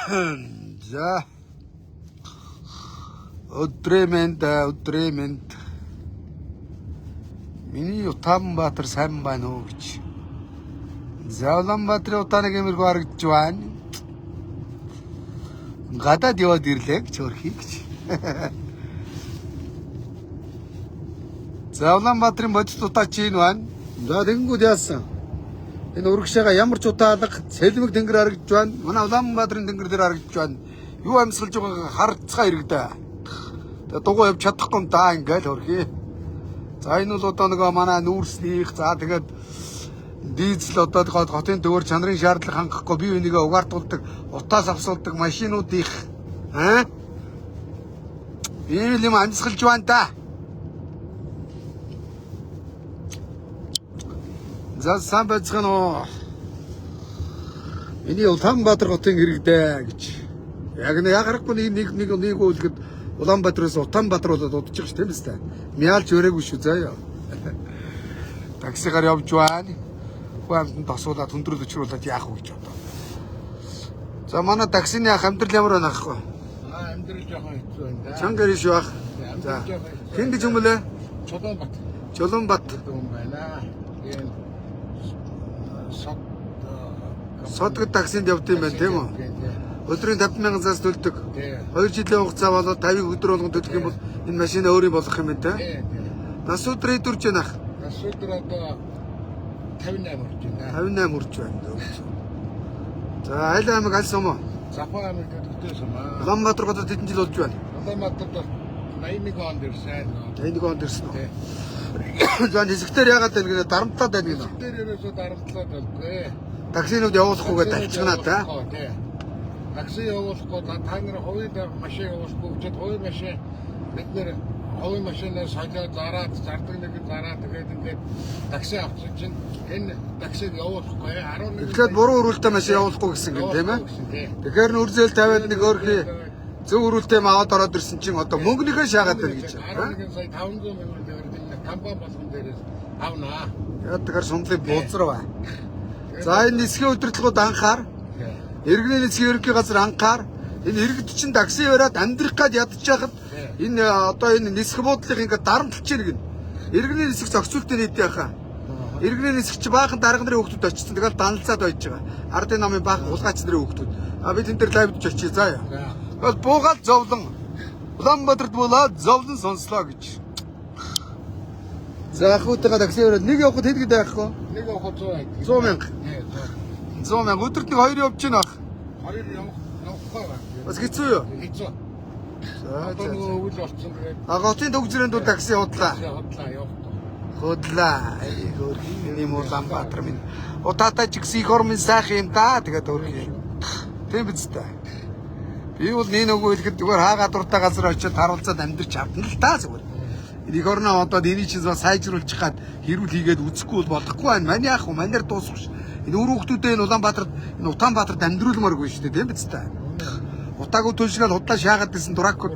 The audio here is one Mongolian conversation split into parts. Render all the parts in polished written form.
За. Өдрэмэнд. Миний Улаанбаатар сайн байна уу гэж. За Улаанбаатарын утааныг эмэрхүү харагдж байна. Гадаад яваад ирлээ гэж хөрхий гэж. За Улаанбаатарын бодит утаа чинь байна. За тэгэнгүүт яасан. Энэ урагшаага ямар ч утаалга сэлмэг тэнгэр харагдж байна. Манай Улаанбаатарын тэнгэр дээр харагдж байна. Юу амьсгалж байгааг харцгаа иргэдэ. Тэгээ дугуй явж чадахгүй юм даа ингээл хөрхий. За энэ бол одоо нөгөө манай нүүрснийх за тэгээд дизель одоо хотын төвөр чанарын шаардлага хангахгүй бие бинийгээ угаартуулдаг утаас авсуулдаг машинуудынх ийм юм амьсгалж байна да. За сайн байцгаана уу. Миний Улаанбаатар хотын иргэдэ гэж. Яг нэг харахгүй нэг үлгэд Улаанбаатараас Улаанбаатар болоод удаж байгаа ш тийм үстэй. Мяалж өрөөгүй шүү заяа. Таксигаар явж байна. Хүамд тосуулаад хүндрэл өчрүүлээд яах вэ гэж бодоо. За манай таксины ах амьдрал ямар байна ахгүй? Амьдрал жоохон хэцүү байна да. Чанга ирэх шүү ах. За. Хэн гэж юм бэлээ? Чулуунбат. Чулуунбат. юм байна. Энэ содгод таксинд явд юм байна тийм үү? Өдрийн 50,000 цаас төлдөг. 2 жилийн хугацаа болоод 50 өдөр болгон төлөх юм бол энэ машин өөрийн болох юм байна те. Нас өдөр идвэрж байна ах. Нас өдөр одоо 58 хүрч байна. 58 хүрч байна. За айл аймаг аль сум уу? Запаа аймаг төдөлтэй сум аа. Улаанбаатар хотод хэдэн жил болж байна? Улаанбаатарт 81 онд ирсэн. 81 онд ирсэн үү? За хэсэгтэр яагаад байна гэнэ дарамтлаад байна гэнэ. Тэр ерөөсөө дарамтлаад байна. Таксинууд явуулахгүйгээ талчгнаа та. Такси явуулахгүй та нар хувийн машин явуулахгүй гэж хувийн машин бид нэр хувийн машинаас хойдоо зараад зардаг нэг зараад тэгээд ингээд такси авчих чинь энэ таксиг явуулахгүй 11. Тэгэхээр буруу өрүүлтэй машин явуулахгүй гэсэн юм тийм ээ. Тэгэхээр н үрзэл тавиад нэг өөрхий зөв өрүүлтэй аваад ороод ирсэн чинь одоо мөнгөнийхөө шаагаад байна гэж. 11 сая 500 мянган төгрөг энэ компани болгон дээрээс авнаа. Яг тэгэхээр сунлын бузрав. За энэ нисхийн удирдлагууд анхаар иргэний нисхийн ерөнхий газар анхаар энэ иргэд чинь такси бариад амьдрах гад ядчихад энэ одоо энэ нисэх буудлыг ингээд дарамтлж ийн гэн. Иргэний нисэх зохицуултын нийт яхаа. Иргэний нисэх чи баахан дарга нарын хүүхдүүд очсон. Тэгэл даналцаад байж байгаа. Ардын намын баахан улгаач нарын хүүхдүүд. А бид энэ төр лайвд очиж заа яа. Тэгэл буугаад зовлон Улаанбаатарт болоод зовлон сонслоо гэж. За ахуйтайгаа такси бариад нэг явахд хэд гэдэг яахгүй? Нэг явахд 100 мянга. 100 мянга. Өдөрт нэг 2 явж гинэ ах. 2 явахгүй байна. Бас хэцүү юу? Хэцүү. За одоо нөгөө өвөл болцсон тэгээд. Хотын төгсрөнд бол такси худлаа. Худлаа явахгүй. Худлаа. Хөөрхий юм Улаанбаатар минь. Утаатай ч гэсэн их ормын сайхан юм да. Тэгээд хөөрхий. Тийм биз дээ. Би бол нэг нөгөө хэлэхэд зүгээр хаагаад дуртай газар очиод харуулцаад амьдрч чадна л да зүгээр. Их орноо одоо энийг чинь сайжруулчих гад хэрүүл хийгээд үзэхгүй бол болохгүй байна. Маний ах манайр дуусах ш. Энэ үр хүүхдүүдээ энэ Улаанбаатарт амьдруулмааргүй шүү дээ тийм биз дээ. Утаагүй төлшгөл худлаа шаагаад гэсэн дураагүй.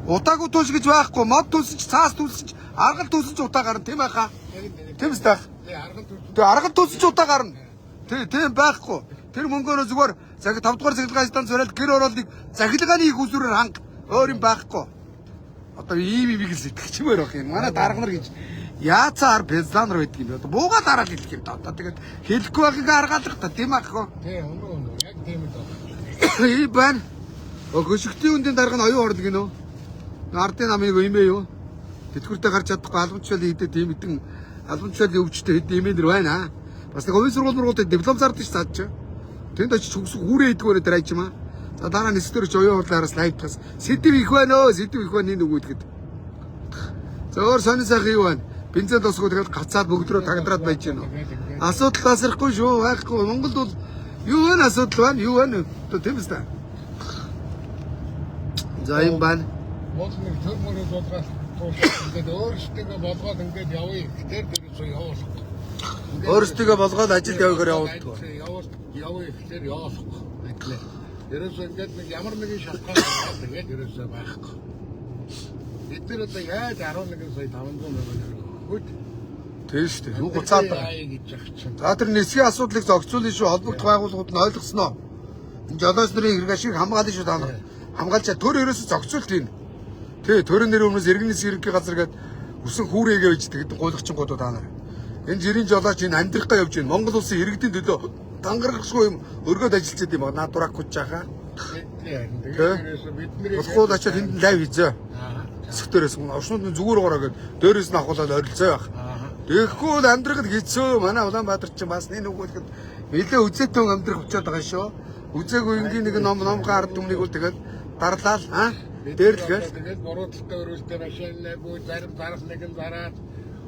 Утаагүй төлш гэж байхгүй. Мод төлсөж, цаас төлсөж, аргал төлсөж утаа гарна тийм байхаа. Тийм биз дээ. Тэгээ аргал төлсөж утаа гарна. Тийм байхгүй. Тэр мөнгөөрөө зүгээр 5 дугаар цахилгаан станц зориулт гэр ороод нэг цахилгааны их усүрээр ханга өөр юм байхгүй. Одоо ийм гэж сэтгэж мөр байх юм. Манай дарга нар гэж яацаар пенсионер байдаг юм бэ? Одоо буугаад хараад хэлэх юм да. Одоо тэгээд хэлэхгүй байхыг аргаалах та тийм аахгүй. Тийм өнөө яг тийм л. Ийм байна. Хөшигтийн үндийн дарга нь оюун орд гинөө. Ардын намыг имээ юу? Тэтгэвртэй гарч чадахгүй албанчаал хийдэг тийм хэдэн албанчаал өвчтэй хэд имээнэр байна. Бас нэг хувийн сургуулиудад диплом зардаг ш цаадч. Тэнд очиж хөгсөх хүрээ идэгвэрэ дээр айчмаа. За дараа нь нэстэрч оюун хурлаараас лайвтгаас сэдв их байна өө сэдв их байна энэ үгүйдэхэд. За өөр сонин сайхан юу байна? Бензин тосгоо тэгэл гацаад бүгдрөө тагдраад байж гэнэ. Асуудал тасрахгүй шүү байхгүй. Монголд бол юу вэ асуудал байна? Юу вэ? Одоо тийм үстэй. За юм байна. Монгол нэг төр мөрөд болгоод ингээд өөрсдөө болгоод ингээд явъя гэхээр тэр явуулах. Өөрсдөө болгоод ажилд явахаар явуулдаг. Явъя гэхээр явуулах. Ерөөсөө ингээд нэг ямар нэгэн шалтгаан гараад тэгээд ерөөсөө байхгүй. Бид нар одоо яаж 11 сая 500 мянга хөөд тийм шүү дээ. Юу гоцаад байгаа. гэж ах чинь. За тэр нисхийн асуудлыг зохицуулна шүү холбогдох байгууллагууд нь ойлгосноо. энэ жолооч нарын хэрэг ашиг хамгаална шүү та нар. Хамгаалчаа төр ерөөсө зогцуулт юм. Тэ төрийн нэр өмнөөс иргэнээс ерөнхий газар гээд өсөн хүүрээгээ үйждэг гэдэг гуйлагчингуудаа та нар. Энэ жирийн жолооч энэ амьдрахгаа явж байна. Монгол улсын иргэдийн төлөө тангарахшгүй юм өргөд ажиллаж байгаа юм байна. Дурак хүч жаахаа. Тэгээд болохгүй очоод тэнд лайв хийзээ. Хэсгтэрээс овшнууд нь зүгээр уураа гээд дээрээс нь авахлаад орилцоо байх. Тэгэхгүй бол амьдрахад хэцүү. Манай Улаанбаатар чинь бас нэг үгүйхэд нэлээ үзээтэй амьдрах учаад байгаа шүү. Үзээгүй ингийн нэг ном ард түмнийг үл тэгээд дарлаа дээр тэгээд бороодлолтой өрөөлтэй машин наггүй зарим зарах нэг нь зараад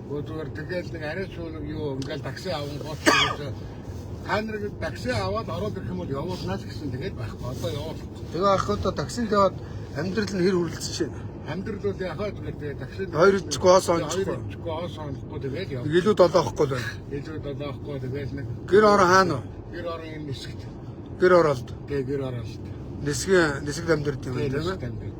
зүгээр тэгээд нэг арай шууд юу ингээл такси аван гоцсон. Та нарыг такси аваад ороод ирэх юм бол явуулнаа л гэсэн тэгээд байхгүй. Одоо явуулах. Тэгээ ахыдаа таксинд яваад амьдрал нь хэр хүрлцэж байна. Амьдрал бол яхаа тэгээд таксинд 2 гоо сончихгүй. Гоо сончихгүй тэгээд яв. Илүү долоохгүй байна. Илүү долоохгүй тэгээд нэг Гэр орон хаана вэ? гэр орон энэ нисгт. Гэр оролт. Гэр оролт. Нисэг амьдард юм байна тийм ээ.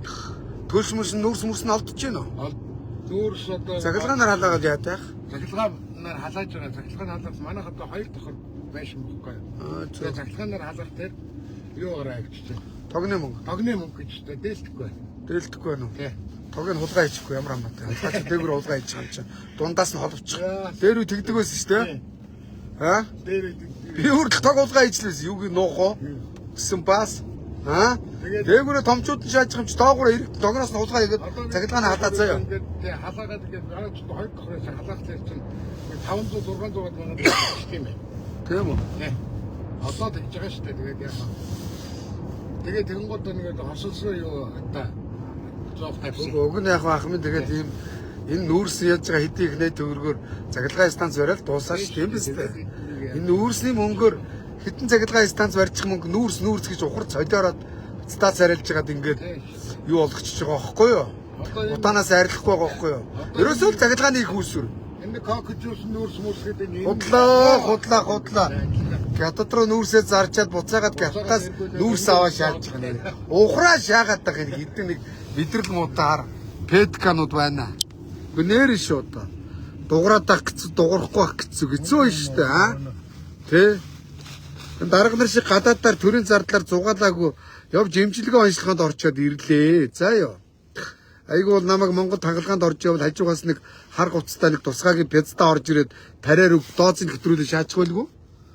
Төлс мөс нь олдож байна уу? Нүүрс одоо Цахилгаанаар халаагаад яатах? цахилгаанаар халааж байгаа. Цахилгаан халаад манайх одоо 2 давхар байшин бохгүй. Тэгээд цахилгаанаар халаах дээр юу гараа авчиж. Тогны мөнгө. Тогны мөнгө гэж дээ дээлтэхгүй. Дээлдэхгүй байна уу? Тий. Тог нь хулгай хийчихгүй ямар амаатай. Хулгай дээгүүр хулгай хийчих юм чинь. Дундаас нь холовчих. Дээр үе тэгдэг байсан шүү дээ. Аа? Дээр Би хүртэл тог хулгай хийчихлээс юуг нуухоо гэсэн бас. Аа? Дээгүүрээ томчууд нь шаажих юм чи доогуур ирэх тогноос нь хулгай хийгээд цахилгаан хадаа заяа. Тий халаагаад ингээд гараад ч 2 давхраас халаах дээр чинь 500 600 мянга гэж тийм ээ. Тийм үү? Тий. Одоо тэгж байгаа шүү дээ. Тэгээд яах вэ? Тэгээд тэгэнгүүт нэгээд хосолсон юу одоо зоох тавьсан. Уг нь яг ах минь тэгээд ийм энэ нүүрс яаж байгаа хэдий ихнээ төгрөгөөр цахилгаан станц бариад дуусаач тийм биз дээ. Энэ нүүрсний мөнгөөр хитэн цахилгаан станц барьчих мөнгө нүүрс гэж ухарч солиороод стац арилж байгаад ингээд юу болгочихж байгаа байхгүй юу? Утаанаас арилахгүй байгаа байхгүй юу? Ерөөсөө л цахилгааны их үүсвэр. Энэ кокжус нүүрс гэдэг нь Худлаа. Хятад руу нүүрсээ зарчаад буцаагаад хятадаас нүүрс аваа шаалж байгаа нэ. Ухраа шаагаад байгаа энэ хэдэн нэг бидрэл муудаар петканууд байна. Гүнээр шүү одоо. Дуграад ах гэсэн дуграхгүй ах гэсэн хэцүү шүү дээ аа. Тэ? Дарга нар шиг гадаадаар төрийн зардлаар зугаалаагүй явж эмчилгээ онцлогоонд орчоод ирлээ. За ёо. Айгуул намайг Монгол хагалгаанд орж явал хажуугаас нэг хар гуцтай нэг тусгаагийн пяцтаа орж ирээд тараар өг дооцын хэтрүүлээ шаачих байлгүй.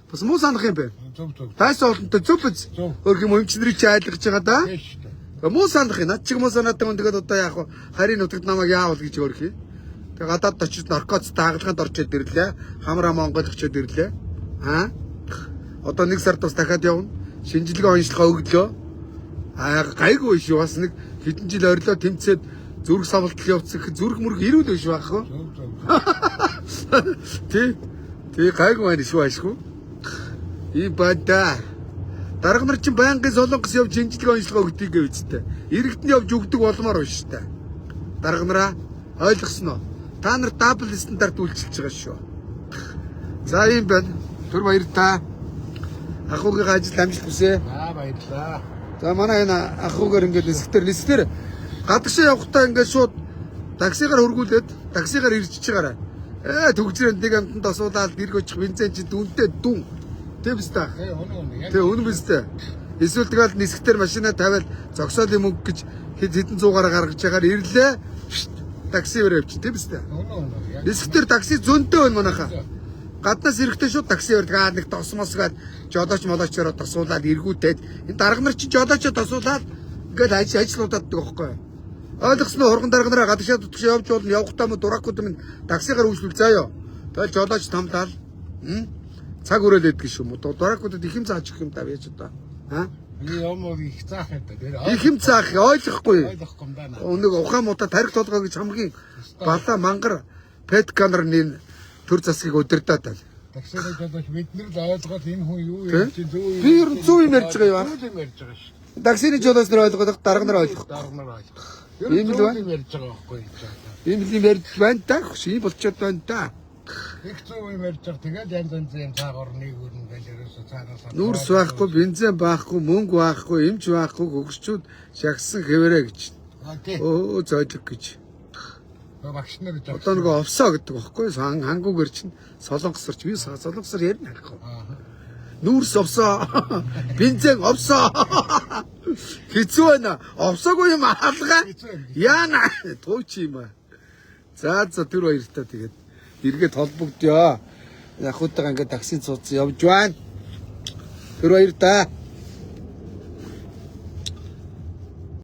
Бас муу санах юм бэ? зөв. Тайс олонтой зөв биз? Өөр юм эмчнэрийг чи айлгаж байгаа да? Муу санах юм. Над чиг муу санаатай хүн тэгээд одоо яах вэ? Харийн нутагт намайг яавал гэж өөрөх юм. Тэгээд гадаад очиж наркотиктэй хагалгаанд орчод ирлээ. Хамраа Монгол очоод ирлээ. Аа? Одоо нэг сар тус дахиад явна. Шинжилгээ онцлогоо өглөө. Гайгүй шүү бас нэг хэдэн жил орилоо тэмцээд зүрх савлтал явцсан зүрх мөрг ирүүл биш байхгүй. Тий гайгүй байна шүү ашгүй. Ийм бада. Дарга нар чинь байнгын солонгос явж шинжилгээ онцлогоо өгдөг гэвчтэй. Иргэдэн явж өгдөг болмоор байна шүү дээ. Дарга нараа ойлгосноо. Та нар дабл стандарт үйлчилж байгаа шүү. За ийм байна. Түр баяр та. Ахуугийн ажил амжилт хүсье. Баярлалаа. За манай энэ ахуугаар ингээд нисгтэр гадагшаа явахдаа ингээд шууд таксигаар хөргүүлээд таксигаар ирчихэж байгаарай. Төгжрэн нэг амтанд асуулаад дэрг очих бензин чи дүнтэй дүн. Тэм биз дээ. Тэг үнэн биз дээ. Эсвэл тэгэл нисгтэр машинаа тавиад зогсоолын мөнгө гэж хэдэн зуугаараа гаргаж ягаар ирлээ. Такси өрөөч тэм биз дээ. Нисгтэр такси зөнтэй байна манайхаа. Гаднаас ирэхдээ шууд такси өрдөг нэг тосмосгаад жолооч молоочороо тосуулаад эргүүтээд энэ дарга нар чи жолоочоо тосуулаад ингээд ажиллаудаад байгаа байхгүй юу? Ойлгосноо хурган дарга нараа гадагшаа тутагшаа явж болно явахтаа мө дуракууд минь таксигаар үйлчлүүл заяа. Тэгэл жолооч тамлал цаг өрөөлээд гэж юм уу? Дуракуудад их юм зааж өгөх юм даа яаж одоо? Аа? Би юм их заах гэдэг. Их юм заах ойлгохгүй. Ойлгохгүй юм байна. Өнөг ухаан муута тарих толгой гэж хамгийн балаа мангар петканер нин төр засгийг удирдаад байна. Таксиний жолооч бид нар л ойлгоод энэ хүн юу ярьж чинь зөв Би ер нь зөв юм ярьж байгаа юм аа. юм ярьж байгаа шүү. Таксиний жолооч нар ойлгоод дарга нар ойлгох. Дарга нар ойлгох. Ийм л байна. юм ярьж байгаа байхгүй юу? Ийм л юм ярьж байна та. Ший болчиход байна та. Их зөв юм ярьж байгаа. Тэгээд янз янзын цаагаар нэг өрнө гэж ерөөсө цаагаасаа. Нүүрс байхгүй, бензин байхгүй, мөнгө байхгүй, эмч байхгүй, хөгсчүүд шагсан хэвээрээ гэж. Өө зойлог гэж. Багш нар гэж. Одоо нөгөө овсоо гэдэг багхгүй хангуугэр чинь солонгосорч би солонгосор ярина гэхгүй. Нүүрс 없어. 빈생 없어. хэцүү байна. Овсоогүй юм хаалгаа. Яана тууч юм аа. За тэр хоёртаа тэгээд эргээд холбогдё. Яг хөтөг ингээд таксинд суудсан явж байна. Тэр хоёртаа